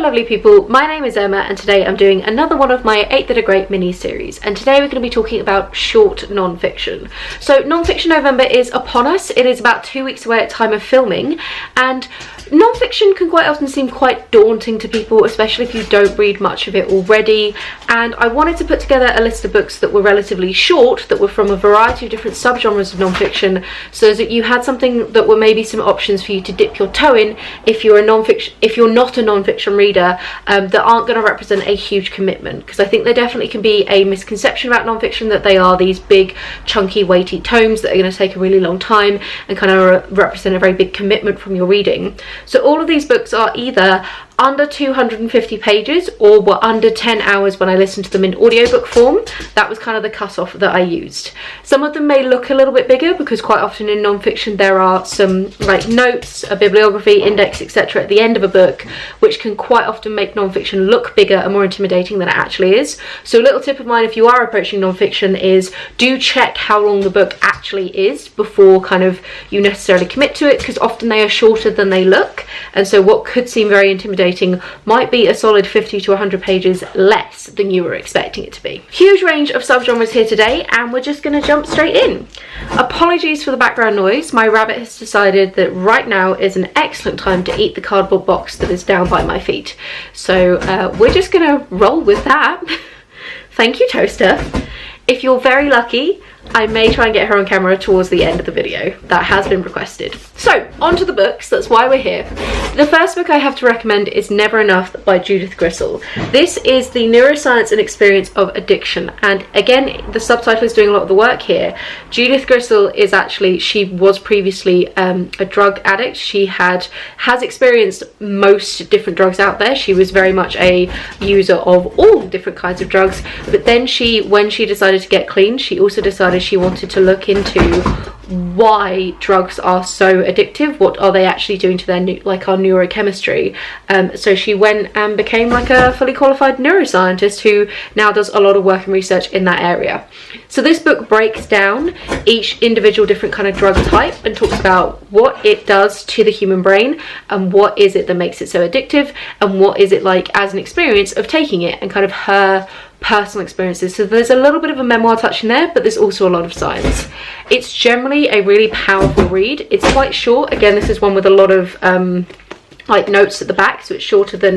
lovely people, my name is Emma and today I'm doing another one of my 8 That Are Great mini-series, and today we're going to be talking about short non-fiction. So non-fiction November is upon us. It is about 2 weeks away at time of filming, and non-fiction can quite often seem quite daunting to people, especially if you don't read much of it already, and I wanted to put together a list of books that were relatively short, that were from a variety of different subgenres of non-fiction, so that you had something that were maybe some options for you to dip your toe in if you're not a non-fiction reader, that aren't going to represent a huge commitment, because I think there definitely can be a misconception about non-fiction that they are these big chunky weighty tomes that are going to take a really long time and kind of represent a very big commitment from your reading. So all of these books are either under 250 pages or were under 10 hours when I listened to them in audiobook form. That was kind of the cutoff that I used. Some of them may look a little bit bigger because quite often in non-fiction there are some like notes, a bibliography, index, etc. at the end of a book, which can quite often make non-fiction look bigger and more intimidating than it actually is. So a little tip of mine if you are approaching non-fiction is do check how long the book actually is before kind of you necessarily commit to it, because often they are shorter than they look, and so what could seem very intimidating might be a solid 50 to 100 pages less than you were expecting it to be. Huge range of subgenres here today, and we're just going to jump straight in. Apologies for the background noise. My rabbit has decided that right now is an excellent time to eat the cardboard box that is down by my feet. So we're just going to roll with that. Thank you, Toaster. If you're very lucky, I may try and get her on camera towards the end of the video. That has been requested. So, on to the books, that's why we're here. The first book I have to recommend is Never Enough by Judith Grisel. This is the neuroscience and experience of addiction, and again, the subtitle is doing a lot of the work here. Judith Grisel is actually, she was previously a drug addict. She has experienced most different drugs out there. She was very much a user of all different kinds of drugs, but then when she decided to get clean, she also decided she wanted to look into why drugs are so addictive. What are they actually doing to their our neurochemistry? So she went and became like a fully qualified neuroscientist who now does a lot of work and research in that area. So this book breaks down each individual different kind of drug type and talks about what it does to the human brain and what is it that makes it so addictive and what is it like as an experience of taking it and kind of her personal experiences. So there's a little bit of a memoir touch in there, but there's also a lot of science. It's generally a really powerful read. It's quite short. Again, this is one with a lot of like notes at the back, so it's shorter than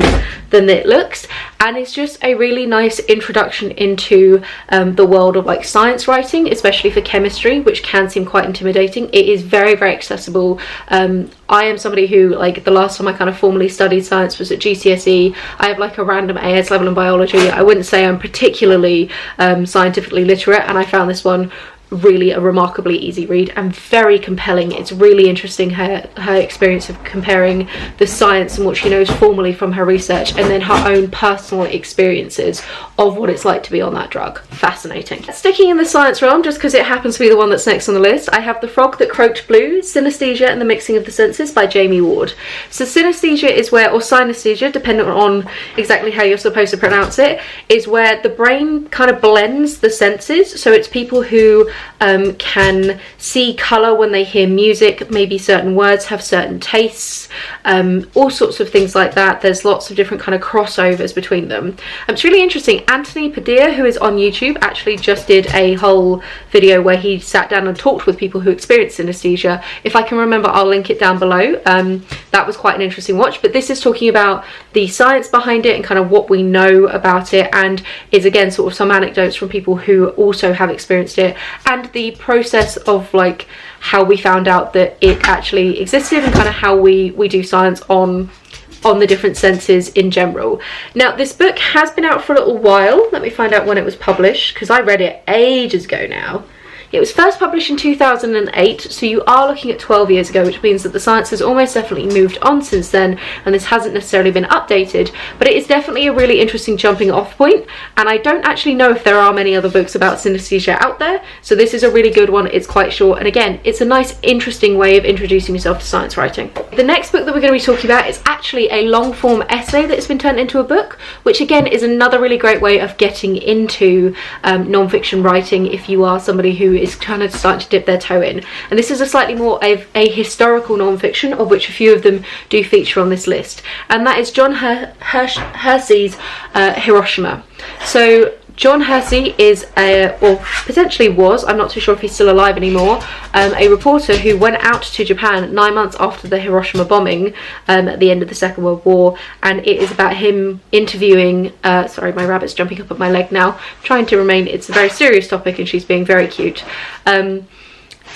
it looks, and it's just a really nice introduction into the world of like science writing, especially for chemistry, which can seem quite intimidating. It is very, very accessible. I am somebody who, like, the last time I kind of formally studied science was at GCSE. I have like a random AS level in biology. I wouldn't say I'm particularly scientifically literate, and I found this one really a remarkably easy read and very compelling. It's really interesting, her experience of comparing the science and what she knows formally from her research and then her own personal experiences of what it's like to be on that drug. Fascinating. Sticking in the science realm, just because it happens to be the one that's next on the list, I have The Frog That Croaked Blue, Synesthesia and the Mixing of the Senses by Jamie Ward. So synesthesia is where, or synesthesia, depending on exactly how you're supposed to pronounce it, is where the brain kind of blends the senses. So it's people who can see colour when they hear music, maybe certain words have certain tastes, all sorts of things like that. There's lots of different kind of crossovers between them. It's really interesting. Anthony Padilla, who is on YouTube, actually just did a whole video where he sat down and talked with people who experienced synesthesia. If I can remember, I'll link it down below. That was quite an interesting watch, but this is talking about the science behind it and kind of what we know about it, and is again sort of some anecdotes from people who also have experienced it, and the process of like how we found out that it actually existed and kind of how we do science on the different senses in general. Now this book has been out for a little while. Let me find out when it was published, because I read it ages ago now. It was first published in 2008, so you are looking at 12 years ago, which means that the science has almost definitely moved on since then, and this hasn't necessarily been updated, but it is definitely a really interesting jumping off point, and I don't actually know if there are many other books about synesthesia out there, so this is a really good one. It's quite short, and again, it's a nice, interesting way of introducing yourself to science writing. The next book that we're going to be talking about is actually a long-form essay that has been turned into a book, which again is another really great way of getting into non-fiction writing if you are somebody who is kind of starting to dip their toe in. And this is a slightly more of a historical non-fiction, of which a few of them do feature on this list, and that is John Hersey's Hiroshima. So John Hersey is, or potentially was, I'm not too sure if he's still alive anymore, a reporter who went out to Japan 9 months after the Hiroshima bombing at the end of the Second World War, and it is about him interviewing, sorry, my rabbit's jumping up at my leg now, trying to remain, it's a very serious topic and she's being very cute.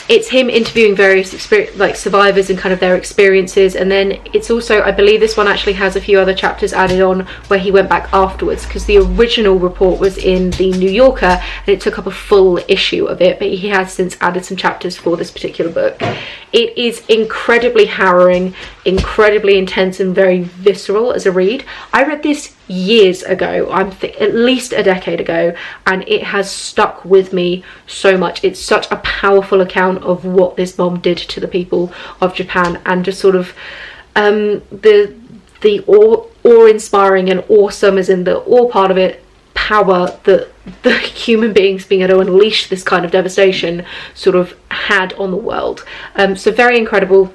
It's him interviewing various survivors and kind of their experiences, and then it's also, I believe this one actually has a few other chapters added on where he went back afterwards, because the original report was in the New Yorker and it took up a full issue of it, but he has since added some chapters for this particular book. It is incredibly harrowing, incredibly intense, and very visceral as a read. I read this years ago, at least a decade ago, and it has stuck with me so much. It's such a powerful account of what this bomb did to the people of Japan, and just sort of the awe-inspiring and awesome, as in the awe part of it, power that the human beings being able to unleash this kind of devastation sort of had on the world. So very incredible,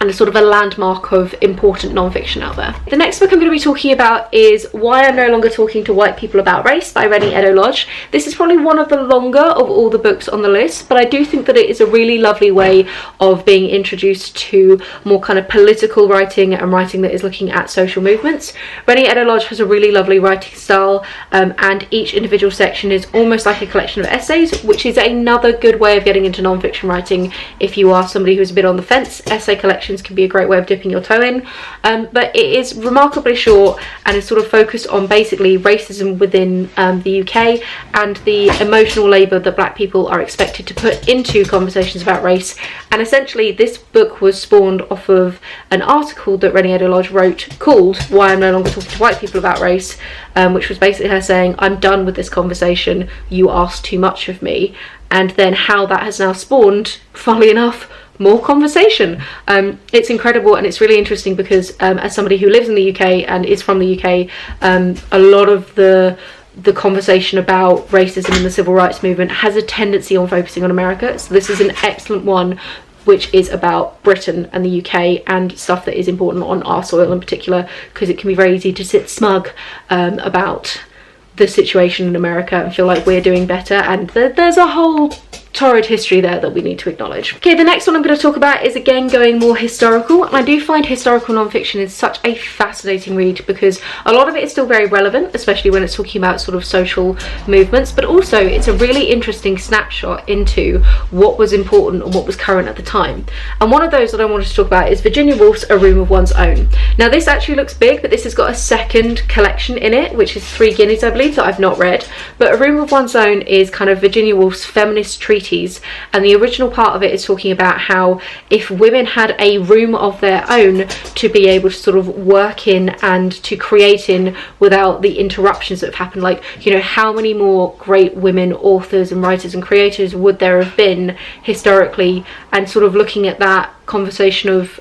and a sort of a landmark of important non-fiction out there. The next book I'm going to be talking about is Why I'm No Longer Talking to White People About Race by Reni Eddo-Lodge. This is probably one of the longer of all the books on the list, but I do think that it is a really lovely way of being introduced to more kind of political writing and writing that is looking at social movements. Reni Eddo-Lodge has a really lovely writing style, and each individual section is almost like a collection of essays, which is another good way of getting into non-fiction writing if you are somebody who's a bit on the fence. Essay collections can be a great way of dipping your toe in, but it is remarkably short and is sort of focused on basically racism within the UK and the emotional labour that black people are expected to put into conversations about race. And essentially this book was spawned off of an article that Reni Eddo-Lodge wrote called Why I'm No Longer Talking to White People About Race, which was basically her saying, I'm done with this conversation, you asked too much of me. And then how that has now spawned, funnily enough, more conversation. It's incredible, and it's really interesting because as somebody who lives in the UK and is from the UK, a lot of the conversation about racism and the civil rights movement has a tendency on focusing on America. So this is an excellent one which is about Britain and the UK and stuff that is important on our soil in particular, because it can be very easy to sit smug about the situation in America and feel like we're doing better, and there's a whole torrid history there that we need to acknowledge. Okay, the next one I'm going to talk about is again going more historical, and I do find historical non-fiction is such a fascinating read because a lot of it is still very relevant, especially when it's talking about sort of social movements, but also it's a really interesting snapshot into what was important and what was current at the time. And one of those that I wanted to talk about is Virginia Woolf's A Room of One's Own. Now this actually looks big, but this has got a second collection in it, which is 3 guineas I believe, that I've not read. But A Room of One's Own is kind of Virginia Woolf's feminist treatise, and the original part of it is talking about how if women had a room of their own to be able to sort of work in and to create in without the interruptions that have happened, like, you know, how many more great women authors and writers and creators would there have been historically, and sort of looking at that conversation of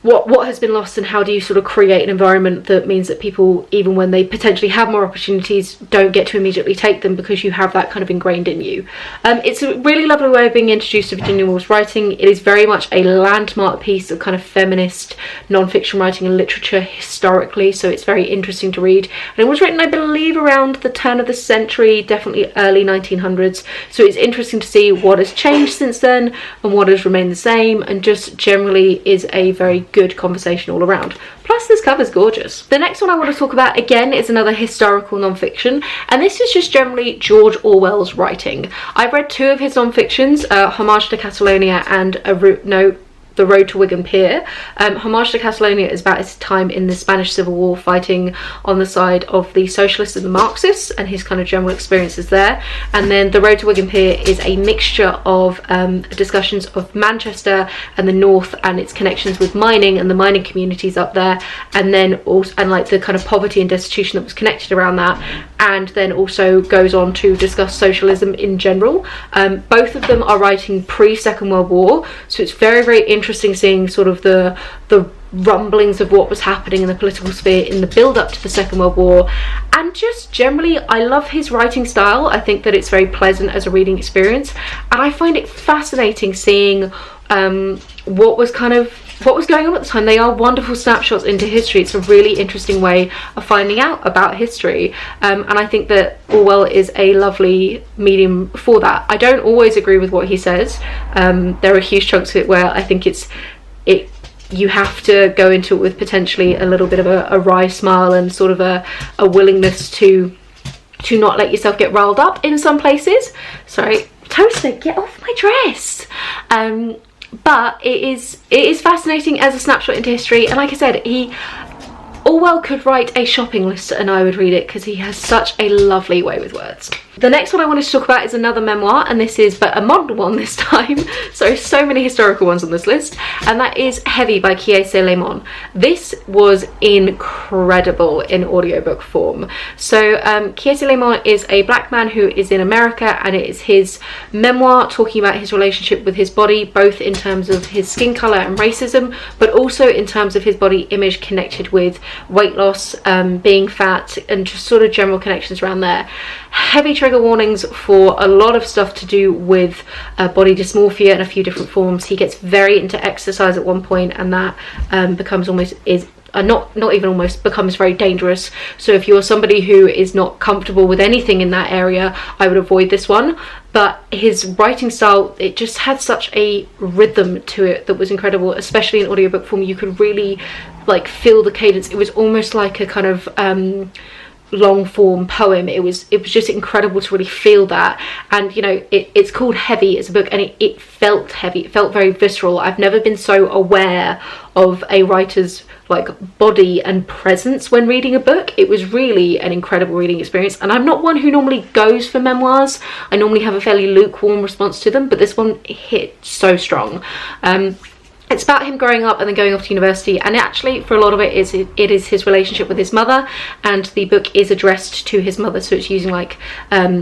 what has been lost, and how do you sort of create an environment that means that people, even when they potentially have more opportunities, don't get to immediately take them because you have that kind of ingrained in you. It's a really lovely way of being introduced to Virginia Woolf's writing. It is very much a landmark piece of kind of feminist non-fiction writing and literature historically, so it's very interesting to read. And it was written, I believe, around the turn of the century, definitely early 1900s, so it's interesting to see what has changed since then and what has remained the same, and just generally is a very good conversation all around. Plus this cover's gorgeous. The next one I want to talk about again is another historical non-fiction, and this is just generally George Orwell's writing. I've read 2 of his non-fictions, Homage to Catalonia and The Road to Wigan Pier. Homage to Catalonia is about his time in the Spanish Civil War, fighting on the side of the socialists and the Marxists, and his kind of general experiences there. And then The Road to Wigan Pier is a mixture of discussions of Manchester and the North and its connections with mining and the mining communities up there, and then also, and like the kind of poverty and destitution that was connected around that, and then also goes on to discuss socialism in general. Both of them are writing pre-Second World War, so it's very, very interesting seeing sort of the rumblings of what was happening in the political sphere in the build-up to the Second World War. And just generally, I love his writing style. I think that it's very pleasant as a reading experience, and I find it fascinating seeing what was going on at the time. They are wonderful snapshots into history. It's a really interesting way of finding out about history, and I think that Orwell is a lovely medium for that. I don't always agree with what he says. There are huge chunks of it where I think you have to go into it with potentially a little bit of a wry smile and sort of a willingness to not let yourself get riled up in some places. Sorry, Toaster, get off my dress. But it is fascinating as a snapshot into history, and like I said, Orwell could write a shopping list and I would read it because he has such a lovely way with words. The next one I wanted to talk about is another memoir, and this is but a modern one this time. So many historical ones on this list, and that is Heavy by Kiese Laymon. This was incredible in audiobook form. So Kiese Laymon is a black man who is in America, and it is his memoir talking about his relationship with his body, both in terms of his skin colour and racism, but also in terms of his body image connected with weight loss, being fat, and just sort of general connections around there. Heavy trigger warnings for a lot of stuff to do with body dysmorphia in a few different forms. He gets very into exercise at one point, and that becomes becomes very dangerous. So if you're somebody who is not comfortable with anything in that area, I would avoid this one. But his writing style, it just had such a rhythm to it that was incredible, especially in audiobook form. You could really like feel the cadence. It was almost like a kind of long form poem. It was just incredible to really feel that. And you know, it's called Heavy as a book, and it felt heavy. It felt very visceral. I've never been so aware of a writer's like body and presence when reading a book. It was really an incredible reading experience, and I'm not one who normally goes for memoirs. I normally have a fairly lukewarm response to them, but this one hit so strong. It's about him growing up and then going off to university, and actually for a lot of it is his relationship with his mother, and the book is addressed to his mother, so it's using like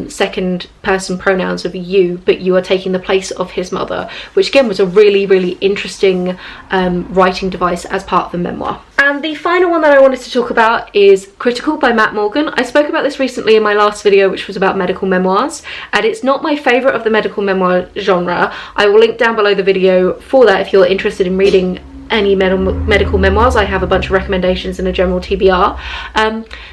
second person pronouns of you, but you are taking the place of his mother, which again was a really interesting writing device as part of the memoir. And the final one that I wanted to talk about is Critical by Matt Morgan. I spoke about this recently in my last video, which was about medical memoirs, and it's not my favourite of the medical memoir genre. I will link down below the video for that if you're interested in reading any medical memoirs. I have a bunch of recommendations in a general TBR.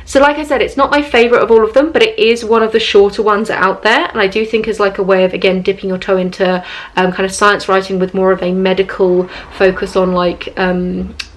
So like I said, it's not my favourite of all of them, but it is one of the shorter ones out there, and I do think as like a way of again dipping your toe into kind of science writing with more of a medical focus on like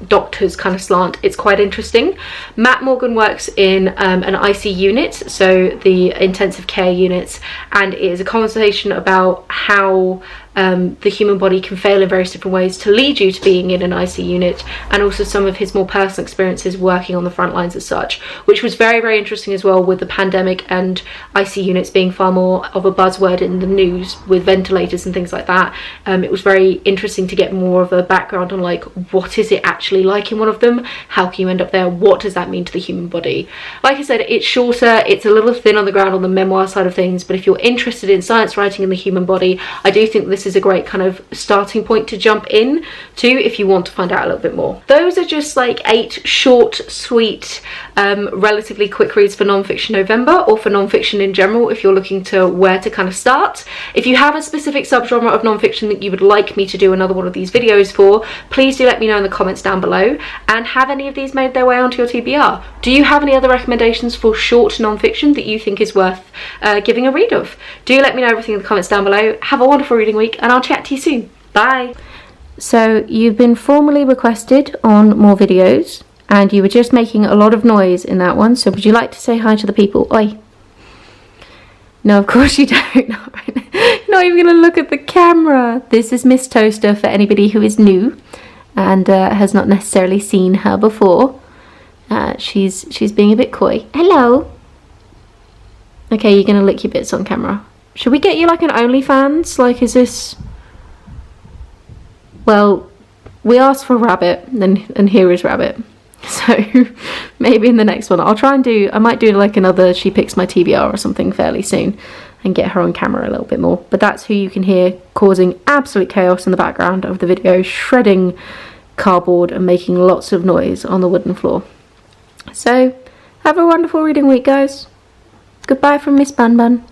doctors kind of slant. It's quite interesting. Matt Morgan works in an IC unit, so the intensive care units, and it is a conversation about how the human body can fail in various different ways to lead you to being in an IC unit, and also some of his more personal experiences working on the front lines as such, which was very interesting as well, with the pandemic and IC units being far more of a buzzword in the news with ventilators and things like that. It was very interesting to get more of a background on like what is it actually like in one of them, how can you end up there, what does that mean to the human body. Like I said, it's shorter, it's a little thin on the ground on the memoir side of things, but if you're interested in science writing in the human body, I do think this is a great kind of starting point to jump in to if you want to find out a little bit more. Those are just like 8 short, sweet, relatively quick reads for non-fiction November, or for non-fiction in general if you're looking to where to kind of start. If you have a specific subgenre of non-fiction that you would like me to do another one of these videos for, please do let me know in the comments down below. And have any of these made their way onto your TBR? Do you have any other recommendations for short non-fiction that you think is worth giving a read of? Do let me know everything in the comments down below. Have a wonderful reading week, and I'll chat to you soon. Bye! So you've been formally requested on more videos, and you were just making a lot of noise in that one, so would you like to say hi to the people? Oi! No, of course you don't. You're not even going to look at the camera. This is Miss Toaster for anybody who is new and has not necessarily seen her before. She's being a bit coy. Hello! Okay, you're going to lick your bits on camera. Should we get you like an OnlyFans? Like, is this... Well, we asked for Rabbit, and here is Rabbit. So, maybe in the next one, I'll try and I might do like another She Picks My TBR or something fairly soon, and get her on camera a little bit more. But that's who you can hear causing absolute chaos in the background of the video, shredding cardboard and making lots of noise on the wooden floor. So, have a wonderful reading week, guys. Goodbye from Miss Bun Bun.